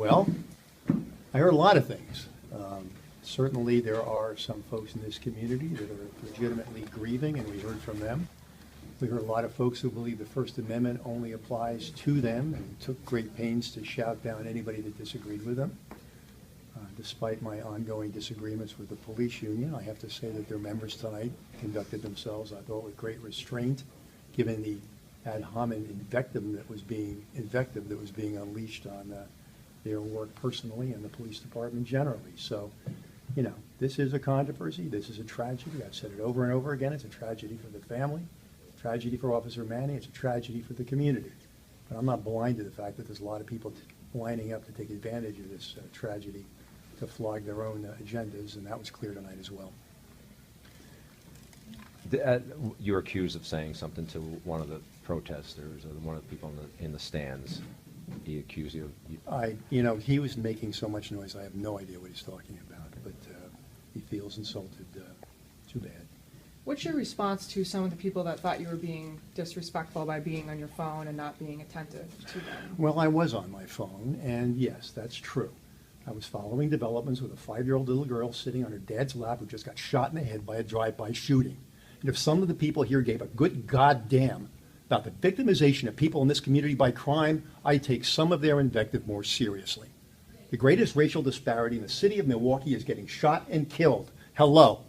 Well, I heard a lot of things. Certainly, there are some folks in this community that are legitimately grieving, and we heard from them. We heard a lot of folks who believe the First Amendment only applies to them and took great pains to shout down anybody that disagreed with them. Despite my ongoing disagreements with the police union, I have to say that their members tonight conducted themselves, I thought, with great restraint, given the ad hominem invective that was being unleashed on their work personally and the police department generally. So, you know, this is a controversy. This is a tragedy. I've said it over and over again. It's a tragedy for the family, a tragedy for Officer Manning. It's a tragedy for the community. But I'm not blind to the fact that there's a lot of people lining up to take advantage of this tragedy to flog their own agendas, and that was clear tonight as well. You were accused of saying something to one of the protesters or one of the people in the stands. He accused you of... He was making so much noise, I have no idea what he's talking about, but he feels insulted. Too bad. What's your response to some of the people that thought you were being disrespectful by being on your phone and not being attentive to them? Well, I was on my phone, and yes, that's true. I was following developments with a 5-year-old little girl sitting on her dad's lap who just got shot in the head by a drive-by shooting. And if some of the people here gave a good goddamn about the victimization of people in this community by crime, I take some of their invective more seriously. The greatest racial disparity in the city of Milwaukee is getting shot and killed. Hello.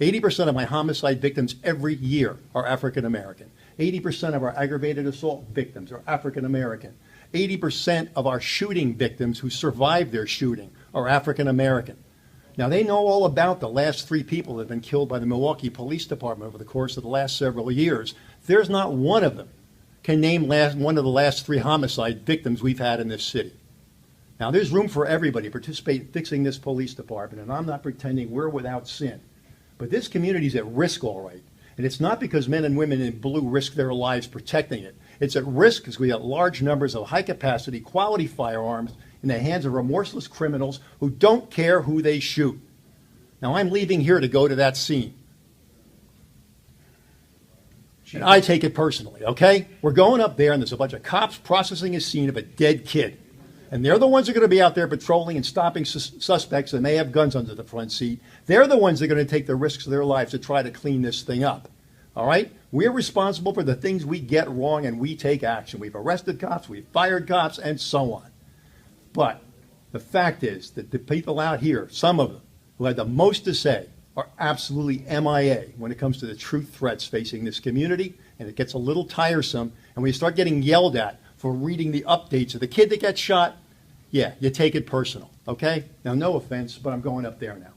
80% of my homicide victims every year are African American. 80% of our aggravated assault victims are African American. 80% of our shooting victims who survived their shooting are African American. Now, they know all about the last 3 people that have been killed by the Milwaukee Police Department over the course of the last several years. There's not one of them can name one of the last 3 homicide victims we've had in this city. Now, there's room for everybody to participate in fixing this police department, and I'm not pretending we're without sin. But this community's at risk, all right. And it's not because men and women in blue risk their lives protecting it. It's at risk because we have large numbers of high-capacity, quality firearms in the hands of remorseless criminals who don't care who they shoot. Now, I'm leaving here to go to that scene. And I take it personally, okay? We're going up there, and there's a bunch of cops processing a scene of a dead kid. And they're the ones that are going to be out there patrolling and stopping suspects that may have guns under the front seat. They're the ones that are going to take the risks of their lives to try to clean this thing up. All right? We're responsible for the things we get wrong, and we take action. We've arrested cops, we've fired cops, and so on. But the fact is that the people out here, some of them, who had the most to say, are absolutely MIA when it comes to the true threats facing this community, and it gets a little tiresome. And when you start getting yelled at for reading the updates of the kid that gets shot, yeah, you take it personal, okay? Now, no offense, but I'm going up there now.